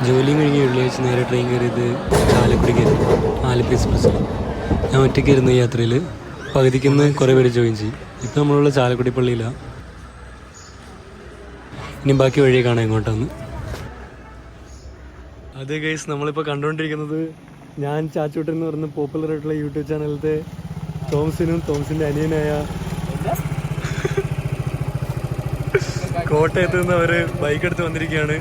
ജോലിയും കഴിഞ്ഞ് വെള്ളിയാഴ്ച നേരെ ട്രെയിൻ കയറിയത് ചാലക്കുടിക്കായിരുന്നു, ആലപ്പി എക്സ്പ്രസ്സിൽ. ഞാൻ ഒറ്റയ്ക്കായിരുന്നു ഈ യാത്രയിൽ. പകുതിക്കുന്ന് കുറേ പേര് ജോയിൻ ചെയ്യും. ഇപ്പം നമ്മളുള്ള ചാലക്കുടി പള്ളിയിലാണ്. ഇനി ബാക്കി വഴിയെ കാണാം എങ്ങോട്ടാന്ന്. അതെ ഗൈസ്, നമ്മളിപ്പോൾ കണ്ടുകൊണ്ടിരിക്കുന്നത് ഞാൻ ചാച്ചൂട്ടൻ എന്ന് പറഞ്ഞ പോപ്പുലർ ആയിട്ടുള്ള യൂട്യൂബ് ചാനലിലത്തെ തോമസിനും തോമസിൻ്റെ അനിയനായ കോട്ടയത്ത് നിന്ന് അവർ ബൈക്ക് എടുത്ത് വന്നിരിക്കുകയാണ്.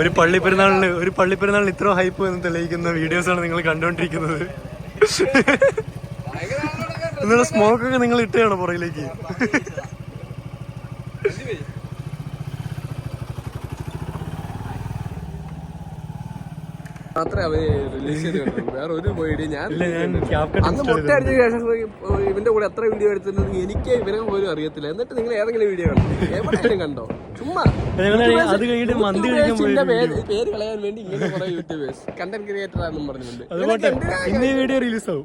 ഒരു പള്ളിപ്പെരുന്നാളിന് ഇത്ര ഹൈപ്പ് എന്ന് തെളിയിക്കുന്ന വീഡിയോസാണ് നിങ്ങൾ കണ്ടുകൊണ്ടിരിക്കുന്നത്. നിങ്ങളുടെ സ്മോക്കൊക്കെ നിങ്ങൾ ഇട്ടാണോ പുറകിലേക്ക്? മാത്രമേ അവര് റിലീസ് ചെയ്തിട്ടുള്ളൂ. വേറെ ഒരു വീഡിയോ ഞാൻ അന്ന് മൊട്ടയടിച്ച ശേഷം ഇവന്റെ കൂടെ എത്ര വീഡിയോ എടുത്തിട്ടുണ്ടെന്ന് എനിക്ക് ഇവനെ പോലും അറിയത്തില്ല. എന്നിട്ട് നിങ്ങൾ ഏതെങ്കിലും വീഡിയോ കണ്ടോ? എവിടെയാലും കണ്ടോ? ചുമ്മാ പേര് കളയാൻ വേണ്ടി ഇങ്ങനെ കുറെ യൂട്യൂബേഴ്സ് കണ്ടന്റ് ക്രിയേറ്റർ ആണെന്നും പറഞ്ഞിട്ടുണ്ട്. വീഡിയോ റിലീസ് ആവും.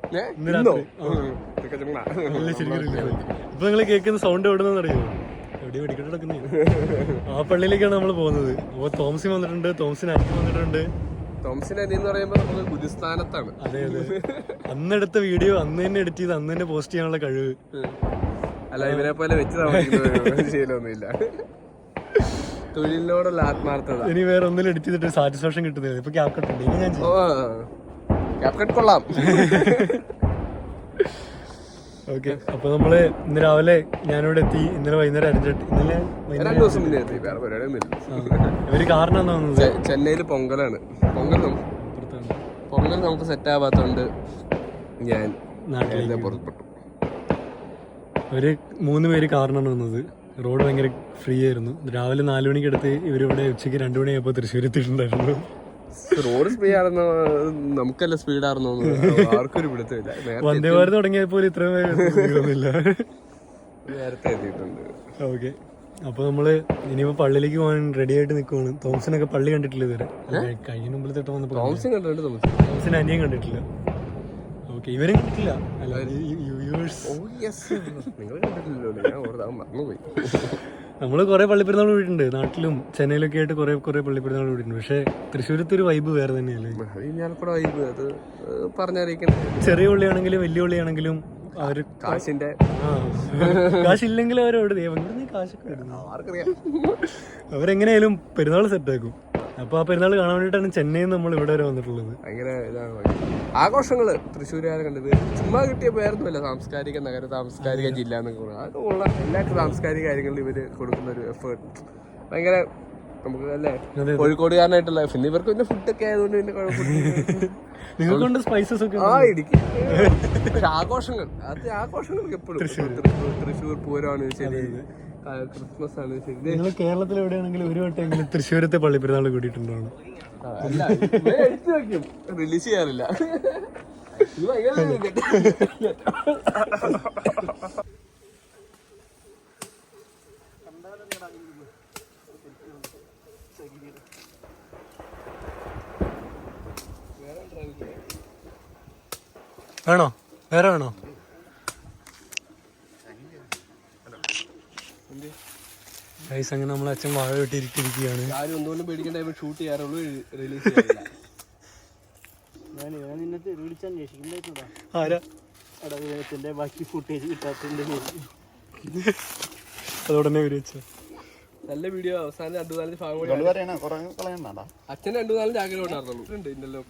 ഇപ്പൊ നിങ്ങൾ കേൾക്കുന്ന സൗണ്ട് എവിടെ നിന്നറിയോ? എവിടെ വെടിക്കെട്ട് നടക്കുന്നേ? ആ പള്ളിയിലേക്കാണ് നമ്മൾ പോകുന്നത്. അപ്പൊ തോമസിൻ വന്നിട്ടുണ്ട്, തോമസിന് അച്ഛൻ വന്നിട്ടുണ്ട്. തോമസിന്റെ അനി എന്ന് പറയുമ്പോ നമുക്ക് ഗുരുസ്ഥാനത്താണ്. അതെ അതെ, അന്നെടുത്ത വീഡിയോ അന്ന് തന്നെ എഡിറ്റ് ചെയ്ത് അന്ന് തന്നെ പോസ്റ്റ് ചെയ്യാനുള്ള കഴിവ്. അല്ല, ഇവരെ പോലെ വെച്ച് ശീലമൊന്നുമില്ല. തൊഴിലിനോടുള്ള ആത്മാർത്ഥത. ഇനി വേറെ ഒന്നിലും എഡിറ്റ് ചെയ്തിട്ട് സാറ്റിസ്ഫാക്ഷൻ കിട്ടുന്നില്ല. ഇപ്പൊ ക്യാപ് കട്ട് ഉണ്ട്. ഇനി ഞാൻ ക്യാപ് കട്ട് കൊള്ളാം. ഓക്കെ, അപ്പൊ നമ്മള് ഇന്ന് രാവിലെ ഞാനിവിടെ എത്തി. ഇന്നലെ വൈകുന്നേരം രണ്ടു ദിവസം മുന്നേ എത്തി. വേറെ പരിപാടിയൊന്നുമില്ല. ഒരു കാരണം എന്താ തോന്നുന്നത്? ചെന്നൈയില് പൊങ്കലാണ്. പൊങ്കൽ നമുക്ക് സെറ്റ് ആവാത്തോണ്ട് ഞാൻ നാട്ടിലേക്ക് പുറപ്പെട്ടു. ഒരു 3 പേര് കാറിനാണ് വന്നത്. റോഡ് ഭയങ്കര ഫ്രീ ആയിരുന്നു. രാവിലെ 4 മണിക്കടുത്ത് ഇവരിവിടെ ഉച്ചയ്ക്ക് 2 മണിയായപ്പോൾ തൃശ്ശൂർ എത്തിയിട്ടുണ്ടായിരുന്നു. റോഡ് സ്പീഡ് ആണെന്നോ നമുക്കല്ല സ്പീഡാണെന്നോ ആർക്കൊരു പിടുത്തമില്ല. വന്ദേ ഭാരത് തുടങ്ങിയപ്പോൾ ഇത്രയും നേരത്തെ എത്തിയിട്ടുണ്ട്. ഓക്കെ, അപ്പൊ നമ്മള് ഇനിയിപ്പോ പള്ളിയിലേക്ക് പോകാൻ റെഡി ആയിട്ട് നിൽക്കുവാണ്. തോമസിനൊക്കെ പള്ളി കണ്ടിട്ടില്ല ഇതുവരെ. കഴിഞ്ഞ മുമ്പിൽ തൊട്ട് വന്നപ്പോ തോമസിന് അനിയൻ കണ്ടിട്ടില്ല. ഓക്കെ, ഇവരും കണ്ടിട്ടില്ല. നമ്മള് കുറെ പള്ളിപ്പെരുന്നാൾ പോയിട്ടുണ്ട്. നാട്ടിലും ചെന്നൈയിലൊക്കെ ആയിട്ട് കുറെ പള്ളിപ്പെരുന്നാൾ പോയിട്ടുണ്ട്. പക്ഷെ തൃശ്ശൂരത്തെ ഒരു വൈബ് വേറെ തന്നെയല്ലേ. ചെറിയ പള്ളിയാണെങ്കിലും വലിയ പള്ളിയാണെങ്കിലും അവര് കാശില്ലെങ്കിൽ അവരോട് കാശൊക്കെ അവരെങ്ങനെയായാലും പെരുന്നാൾ സെറ്റാക്കും. അപ്പൊ ആ പെരുന്നാൾ കാണാൻ വേണ്ടിയിട്ടാണ് ചെന്നൈയിൽ നമ്മൾ ഇവിടെ വരെ വന്നിട്ടുള്ളത്. ഭയങ്കര ആഘോഷങ്ങള് തൃശ്ശൂരുകാരെ കണ്ടത് ചുമ്മാ കിട്ടിയ പേരൊന്നുമല്ല. സാംസ്കാരിക നഗരം, സാംസ്കാരിക ജില്ല എന്നൊക്കെ അതൊക്കെ ഉള്ള എല്ലാ സാംസ്കാരിക കാര്യങ്ങളിലും ഇവര് കൊടുക്കുന്ന ഒരു എഫേർട്ട് ഭയങ്കര നമുക്ക് അല്ലേ. കോഴിക്കോടുകാരനായിട്ടുള്ള പിന്നെ ഇവർക്ക് പിന്നെ ഫുഡൊക്കെ ആയതുകൊണ്ട് പിന്നെ നിങ്ങൾക്കൊണ്ട് സ്പൈസസ് ഒക്കെ ഇടിക്കും. പക്ഷെ ആഘോഷങ്ങൾക്ക് എപ്പോഴും തൃശ്ശൂർ പൂരമാണ് ശരി, ക്രിസ്മസ് ആണ് ശരി. നിങ്ങൾ കേരളത്തിൽ എവിടെയാണെങ്കിലും ഒരു വട്ടമെങ്കിലും തൃശ്ശൂരത്തെ പള്ളിപ്പെരുന്നാൾ കൂടിയിട്ടുണ്ടാണ്. റിലീസ് ചെയ്യാറില്ല. വേണോ? വേറെ വേണോ? ഗൈസ്, അങ്ങനെ നമ്മളെ അച്ഛൻ വാഴ വെട്ടിയിരിക്കുകയാണ്. ആരും ഒന്നുകൊണ്ടും പേടിക്കേണ്ട, ഷൂട്ട് ചെയ്യാറുള്ളൂ, റിലീസ് ചെയ്യാറില്ല. ബാക്കി ഫുട്ടേജ് കിട്ടാത്തതിന്റെ അതോടനെ വിരിച്ച നല്ല വീഡിയോ. അവസാനം 2-4 ഭാഗം അച്ഛൻ 2-4 ആഗ്രഹം ഉണ്ടായിരുന്നുള്ളൂ.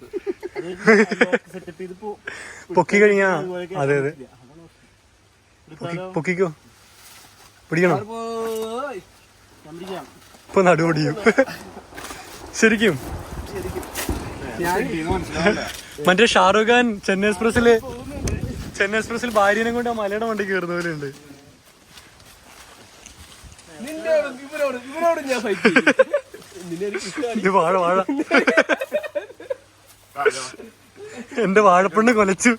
പൊക്കി കഴിഞ്ഞാ അതെ അതെ പൊക്കിക്കോ, പിടിക്കണം. ഇപ്പൊ നടുപൊടിയും ശരിക്കും. മറ്റേ ഷാറുഖ് ഖാൻ ചെന്നൈ എക്സ്പ്രസിൽ ഭാര്യനെ കൊണ്ട് ആ മലയുടെ വണ്ടി കയറുന്ന പോലെ ഉണ്ട്. വാഴ എന്റെ വാഴപ്പെണ്ണ് കൊലച്ചു.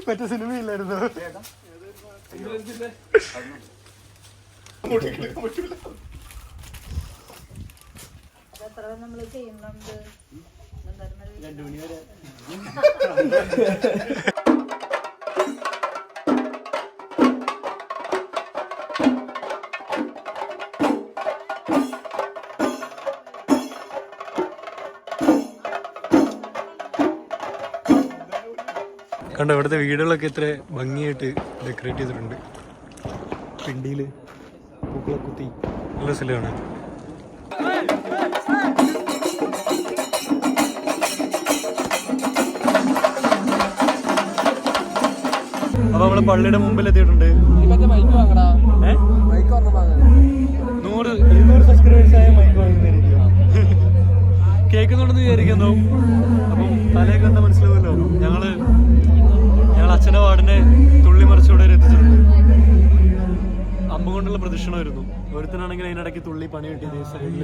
മറ്റേ സിനിമയില്ലായിരുന്നു. നമ്മള് ചെയ്യുന്നുണ്ട്. കണ്ടോ ഇവിടുത്തെ വീടുകളൊക്കെ ഇത്ര ഭംഗിയായിട്ട് ഡെക്കറേറ്റ് ചെയ്തിട്ടുണ്ട്. പിണ്ടിയിൽ പൂക്കളൊക്കെ കുത്തി നല്ല സ്ഥലമാണ്. അപ്പൊ നമ്മള് പള്ളിയുടെ മുമ്പിൽ എത്തിയിട്ടുണ്ട്. 200 സബ്സ്ക്രൈബേഴ്സ് ആയ മൈക്ക് വാങ്ങുന്നതായിരിക്കും. കേൾക്കുന്നുണ്ടെന്ന് വിചാരിക്കുന്നു. അപ്പം തലയൊക്കെ എന്താ മനസ്സിലാവുമല്ലോ. ഞങ്ങൾ അച്ഛൻ്റെ വാർഡിനെ തുള്ളി മറിച്ചോടെ എത്തിച്ചിട്ടുണ്ട്. അമ്പ് കൊണ്ടുള്ള പ്രദക്ഷിണമായിരുന്നു. ഒരുത്തനാണെങ്കിൽ അതിനിടയ്ക്ക് തുള്ളി പണി കിട്ടിയത് സൈഡിൽ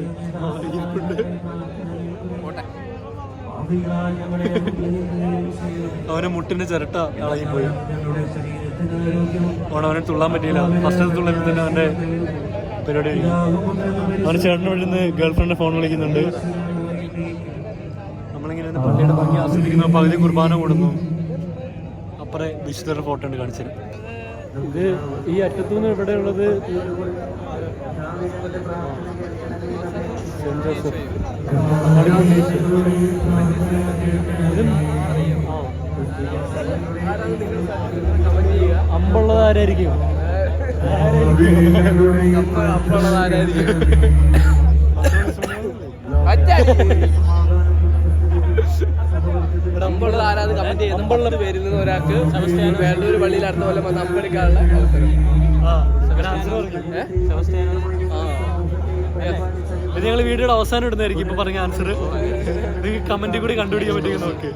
അവന് മുട്ടിന്റെ ചിരട്ട ഇളകിപ്പോയി. അവനെ തുള്ളാൻ പറ്റിയില്ല. ഫസ്റ്റ് തുള്ളൽ തന്നെ അവന്റെ പരിപാടി കഴിഞ്ഞു. അവന് ചേട്ടനെ വിളിന്ന് ഗേൾഫ്രണ്ടിന്റെ ഫോൺ വിളിക്കുന്നുണ്ട്. നമ്മളിങ്ങനെ പള്ളിയുടെ ഭംഗി ആസ്വദിക്കുന്നു. പകുതി കുർബാന കൊടുന്നു. അപ്പുറേ വിശുദ്ധരുടെ ഫോട്ടോ ഉണ്ട് കാണിച്ചത്. ഇത് ഈ അറ്റത്തുനിന്ന് ഇവിടെ ഉള്ളത് സെന്റ് ജോസഫ്. അമ്പുള്ളത് ആരായിരിക്കും? അമ്പുള്ളത് പേരിൽ നിന്ന് ഒരാൾക്ക് വേണ്ടൊരു പള്ളിയിൽ അടുത്ത പോലെ വന്ന് അമ്പെടുക്കാനുള്ള ഇത് ഞങ്ങൾ വീഡിയോയുടെ അവസാനം ഇടുന്നതായിരിക്കും. ഇപ്പൊ പറഞ്ഞ ആൻസർ നിങ്ങൾക്ക് കമന്റിൽ കൂടി കണ്ടുപിടിക്കാൻ പറ്റുമെന്ന് നോക്ക്.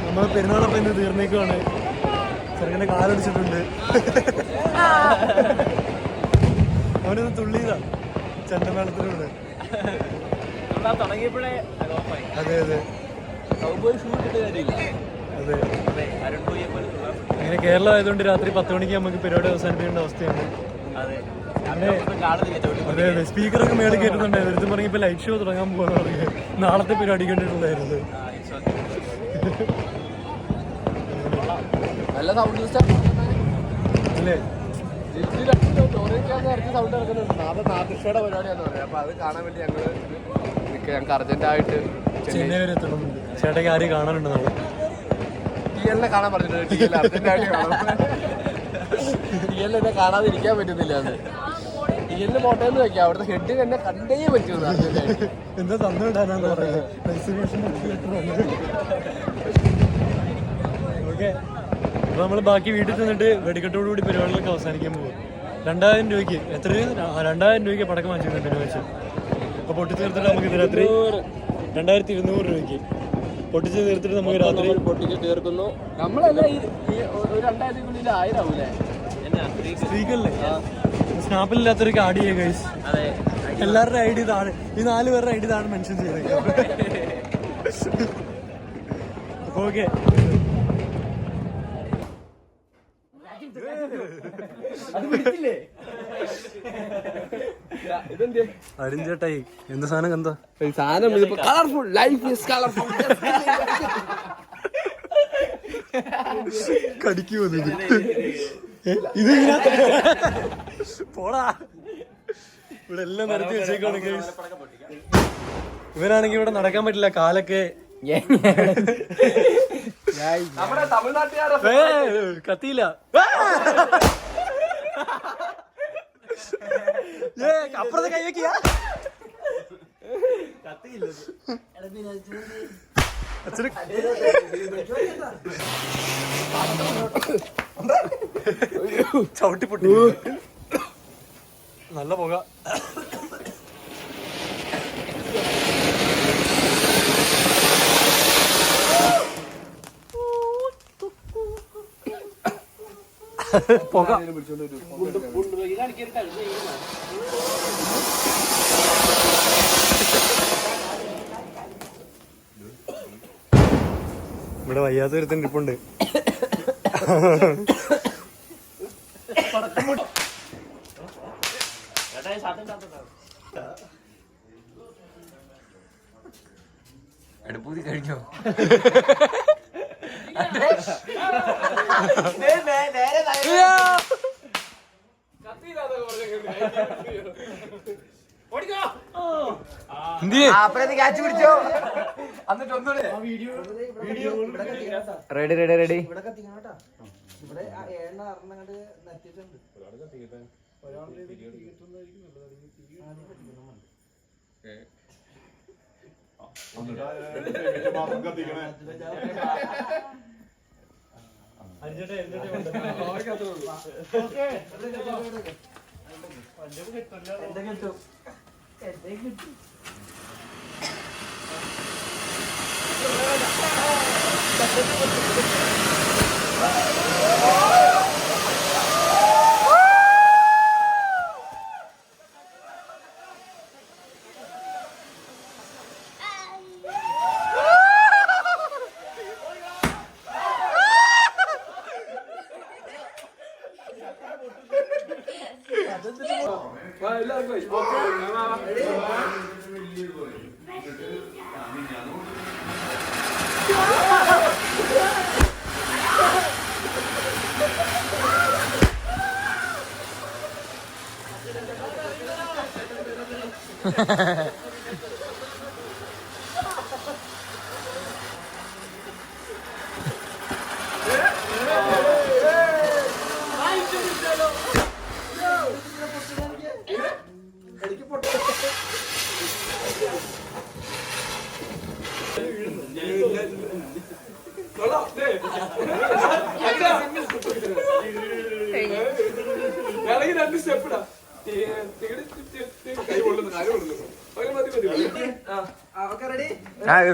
നമ്മളെ പെരുന്നാളപ്പം ഇന്ന് തീർന്നേക്കുവാണ്. ചെറുക്കൻ്റെ കാലടിച്ചിട്ടുണ്ട്. അവനൊന്ന് തുള്ളിയതാ ചെണ്ടമേളത്തിലൂടെ. അതെ അതെ അതെ. അങ്ങനെ കേരളം ആയതുകൊണ്ട് രാത്രി 10 മണിക്ക് നമുക്ക് പരിപാടി അവസാനിപ്പിക്കേണ്ട അവസ്ഥയാണ്. അതെ അതെ. സ്പീക്കറൊക്കെ മേളിൽ കേട്ടുന്നുണ്ടായിരുന്നു. എടുത്ത് പറഞ്ഞ ഇപ്പൊ ലൈറ്റ് ഷോ തുടങ്ങാൻ പോകാന്ന് പറഞ്ഞു. നാളത്തെ പരിപാടി കണ്ടിട്ടുണ്ടായിരുന്നത്. നല്ല സൗണ്ട് സിസ്റ്റം അല്ലേ? സൗണ്ട് ഇറക്കുന്നുണ്ട്. നാദൃഷ്ടയുടെ പരിപാടിയാന്ന് പറയാം. അപ്പൊ അത് കാണാൻ വേണ്ടി ഞങ്ങൾക്ക് അർജന്റായിട്ട് ചെന്നൈ വരെ എത്തണമെന്നുണ്ട്. ചേട്ടയ്ക്ക് ആരെയും കാണാനുണ്ട് നാളെ. ടിഎല്ലിനെ കാണാൻ പറഞ്ഞിട്ടുണ്ട്. ടിഎൽ അർജന്റായിട്ട് കാണാൻ. ടിഎൽ എന്നെ കാണാതിരിക്കാൻ പറ്റുന്നില്ല. അത് ടിഎല്ലിന് ഫോട്ടോന്ന് വെക്കാം. അവിടുത്തെ ഹെഡിന് എന്നെ കണ്ടേ പറ്റുന്നു അർജന്റായിട്ട്. എന്താ തന്നിടാനാന്ന് പറയുന്നത്. ഓക്കെ. അപ്പൊ നമ്മള് ബാക്കി വീട്ടിൽ ചെന്നിട്ട് വെടിക്കെട്ടോടുകൂടി പരിപാടികളൊക്കെ അവസാനിക്കാൻ പോകും. 2000 രൂപയ്ക്ക് എത്രയും 2000 രൂപയ്ക്ക് പടക്കം വാങ്ങിച്ചിട്ടുണ്ട് പിന്നെ വെച്ച്. അപ്പൊ പൊട്ടിച്ച് തീർത്തിട്ട് നമുക്ക് ഇത് രാത്രി 2200 രൂപയ്ക്ക് പൊട്ടിച്ച് തീർത്തിട്ട് നമുക്ക് രാത്രി പൊട്ടിച്ച് തീർക്കുന്നു. നമ്മളെല്ലാം 2000 ആയിരാവൂലേ? സ്ത്രീകളല്ലേ? സ്നാപ്പിലില്ലാത്തവർക്ക് ആഡ് ചെയ്യുക ഗൈസ്. എല്ലാവരുടെ ഐ ഡി ഇതാണ്. ഈ 4 പേരുടെ ഐ ഡി ഇതാണ് മെൻഷൻ ചെയ്തേക്കാം. അപ്പൊ ഓക്കെ. അരുൺ ചേട്ടായി എന്ത് സാധനം എന്താ സാധനം ഇതിപ്പോ കളർഫുൾ ലൈഫ് ഈസ് കളർഫുൾ കടിക്കൂ ഇത് പോടാ ഇവിടെ എല്ലാം നിരത്തി വെച്ചേക്കാണ്. ഇവനാണെങ്കി ഇവിടെ നടക്കാൻ പറ്റില്ല, കാലൊക്കെ കത്തിയില്ല. അപ്പുറത്തെ കൈ വെക്കിയ ചവിട്ടിപ്പൊട്ടി നല്ല പുക. പുക ഇവിടെ വയ്യാത്ത ഒരുത്തൻ ഇരിപ്പുണ്ട്. അടുപ്പൂതി കഴിഞ്ഞോ? പിടിച്ചോ. Ready ready ready.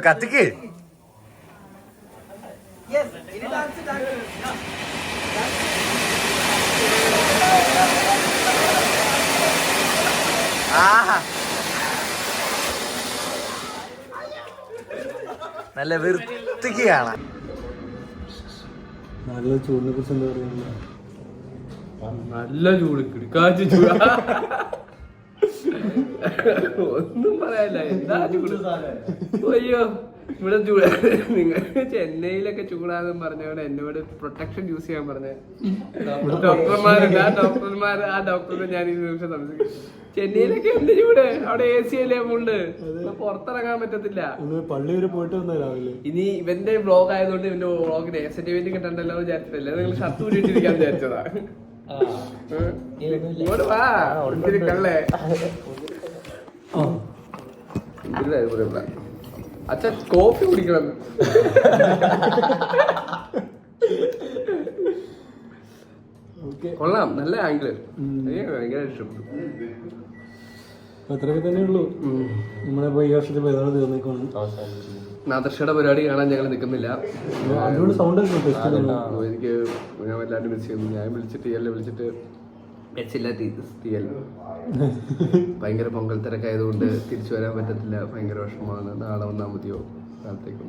കത്തിക്ക്. നല്ല വൃത്തിക്ക് കാണാം. നല്ല ചൂടിനെ കുറിച്ച് എന്താ പറയുക? നല്ല ചൂട് കിടക്കാച്ച ചൂട്. ഒന്നും പറയാനില്ല. എന്താ ചൂട്? അയ്യോ ഇവിടെ ചൂട്. നിങ്ങൾ ചെന്നൈയിലൊക്കെ ചൂടാന്ന് പറഞ്ഞോണ്ട് എന്നോട് പ്രൊട്ടക്ഷൻ യൂസ് ചെയ്യാൻ പറഞ്ഞ ഡോക്ടർമാരുണ്ട്. ആ ഡോക്ടറിനെ ഞാൻ ഈ നിമിഷം സംസാരിക്കും. ചെന്നൈയിലൊക്കെ എന്ത് ചൂട്, അവിടെ AC അല്ലേ ഫുള്ള്, പുറത്തിറങ്ങാൻ പറ്റത്തില്ല. പള്ളി വരെ പോയിട്ട് വന്ന രാവിലെ. ഇനി ഇവന്റെ വ്ളോഗ് ആയതുകൊണ്ട് ഇവന്റെ വ്ളോഗിന് എക്സൈറ്റ്മെന്റ് കിട്ടണ്ടല്ലോ എന്ന് വിചാരിച്ചിട്ടില്ല. നിങ്ങൾ ഷർട്ട് ഊരിട്ടിരിക്കാൻ വിചാരിച്ചതാ. ഇങ്ങോട്ട് വാ കള്ളേ. അച്ഛൻ കോഫി കുടിക്കണം. കൊള്ളാം, നല്ല ആംഗിള്. ഭയങ്കര ഇഷ്ടപ്പെട്ടു. അത്രയൊക്കെ തന്നെ ഉള്ളൂ. നമ്മളെ ഈ വർഷത്തെ ഏതാണ് തീർന്നേക്കാണ്. നാദർഷയുടെ പരിപാടി കാണാൻ ഞങ്ങൾ നിൽക്കുന്നില്ല. സൗണ്ട് എനിക്ക് ഞാൻ വല്ലാണ്ട് മിസ് ചെയ്യുന്നു. ഞാൻ വിളിച്ചിട്ട് എച്ചില്ല തീയൽ. ഭയങ്കര പൊങ്കൽ തിരക്കായതുകൊണ്ട് തിരിച്ചു വരാൻ പറ്റത്തില്ല. ഭയങ്കര വിഷമമാണ്. നാളെ വന്നാൽ മതിയോ? നാളത്തേക്ക്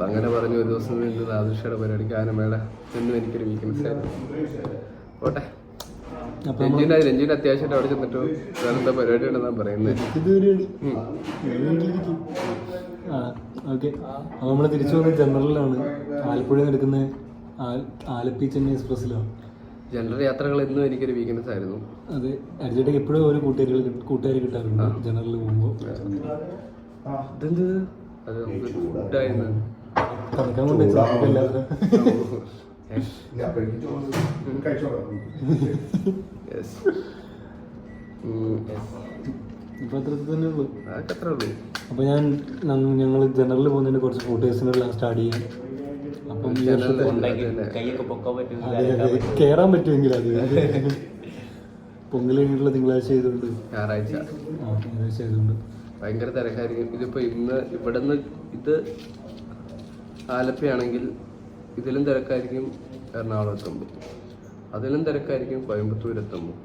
അങ്ങനെ പറഞ്ഞു. ഒരു ദിവസം നിന്ന് നാദർഷയുടെ പരിപാടി ഗാനമേള എന്നും എനിക്കൊരു വീക്ക്നെസ് ആയിരുന്നു. പോട്ടെ. രഞ്ജുവിന് അത്യാവശ്യമായിട്ട് അവിടെ ചെന്നിട്ട് വേറെന്താ പരിപാടി ഉണ്ടെന്നാണ് പറയുന്നത്. ഓക്കെ, അപ്പോൾ നമ്മൾ തിരിച്ചു പോകുന്നത് ജനറലിലാണ്. ആലപ്പുഴ നടക്കുന്ന ആലപ്പി ചെന്നൈ എക്സ്പ്രസ്സിലാണ്. ജനറൽ യാത്രകൾ എന്നും എനിക്കൊരു വീക്ക്നെസ് ആയിരുന്നു. അതെ, അരിച്ചേട്ടയ്ക്ക് എപ്പോഴും ഓരോ കൂട്ടുകാർ കിട്ടാറുണ്ട് ജനറലിൽ പോകുമ്പോൾ. ഇതെന്ത് അത് നമുക്ക് ഫുഡായിരുന്നു കണക്കാൻ കൊണ്ട് എല്ലാവരും ഇപ്പൊ അത്രത്തിൽ തന്നെ ഉള്ളൂ. അതൊക്കെ ഉള്ളൂ. അപ്പൊ ഞങ്ങൾ ജനറലിൽ പോകുന്നതിന് കുറച്ച് ഫോട്ടോസിനെല്ലാം സ്റ്റാർട്ട് ചെയ്യാം. അപ്പം കയറാൻ പറ്റുമെങ്കിൽ അത് പൊങ്കൽ കഴിഞ്ഞിട്ടുള്ള തിങ്കളാഴ്ച ആയതുകൊണ്ട് ഞായറാഴ്ച ആയതുകൊണ്ട് ഭയങ്കര തിരക്കായിരിക്കും. ഇതിപ്പോ ഇന്ന് ഇവിടുന്ന് ഇത് ആലപ്പുഴയാണെങ്കിൽ ഇതിലും തിരക്കായിരിക്കും എറണാകുളം എത്തുമ്പോൾ, അതിലും തിരക്കായിരിക്കും കോയമ്പത്തൂർ എത്തുമ്പോൾ,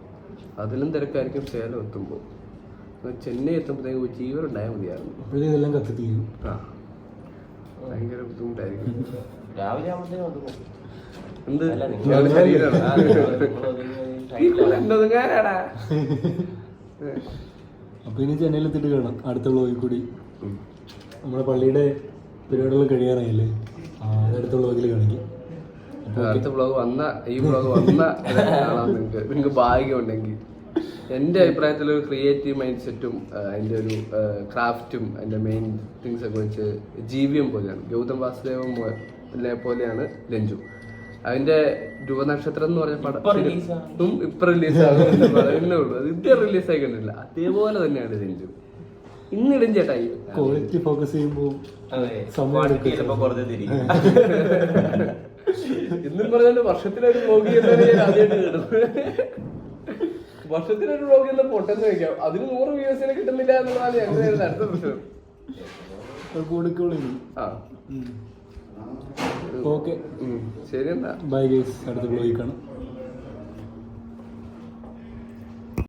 അതിലും തിരക്കായിരിക്കും സേലം എത്തുമ്പോൾ. ചെന്നൈ എത്തുമ്പോഴത്തേക്ക് ജീവനുണ്ടായാൽ മതിയായിരുന്നു. അപ്പോഴേ ഇതെല്ലാം കത്തിത്തീരും. ആ, ഭയങ്കര ബുദ്ധിമുട്ടായിരിക്കും. എന്ത് ശരീരമാണ്. അപ്പൊ ഇനി ചെന്നൈയിലെത്തിയിട്ട് കാണാം അടുത്ത വ്ളോഗിൽ കൂടി. നമ്മുടെ പള്ളിയുടെ പരിപാടികൾ കഴിയാറായില്ലേ, അടുത്ത വ്ളോഗിൽ കാണിക്കും. അടുത്ത വ്ളോഗ് ഈ വ്ളോഗ് വന്ന നിങ്ങൾക്ക് ഭാഗ്യമുണ്ടെങ്കിൽ. എൻ്റെ അഭിപ്രായത്തിൽ ഒരു ക്രിയേറ്റീവ് മൈൻഡ് സെറ്റും അതിൻ്റെ ഒരു ക്രാഫ്റ്റും അതിൻ്റെ മെയിൻ തിങ്സ് ഒക്കെ വെച്ച് ജീവിയം പോലെയാണ്. ഗൗതം വാസുദേവൻ പോലെയാണ് രഞ്ജു. അതിന്റെ ധ്രുവനക്ഷത്രം എന്ന് പറഞ്ഞ പടം ഇപ്പൊ റിലീസാകുന്നേ ഉള്ളൂ. അത് ഇത് റിലീസ് ആയി കണ്ടിട്ടില്ല. അതേപോലെ തന്നെയാണ് രഞ്ജു. ഇന്നിടും ചേട്ടായി ക്വാളിറ്റി ഫോക്കസ് ചെയ്യുമ്പോൾ ഇന്നും പറഞ്ഞാൽ വർഷത്തിലൊരു വ്ളോഗ് ഞാൻ ആദ്യമായിട്ട് കേട്ടു. വർഷത്തിലൊരു വ്ളോഗ് എല്ലാം പൊട്ടെന്ന് വെക്കാം. അതിന് 100 വ്യൂസിനെ കിട്ടുന്നില്ല എന്നുള്ളതാണ് ഞങ്ങളുടെ അടുത്ത പ്രശ്നം. ഓക്കെ, ശരി എന്നാ ബൈ ഗൈസ്, അടുത്ത വ്ളോഗിൽ കാണാം.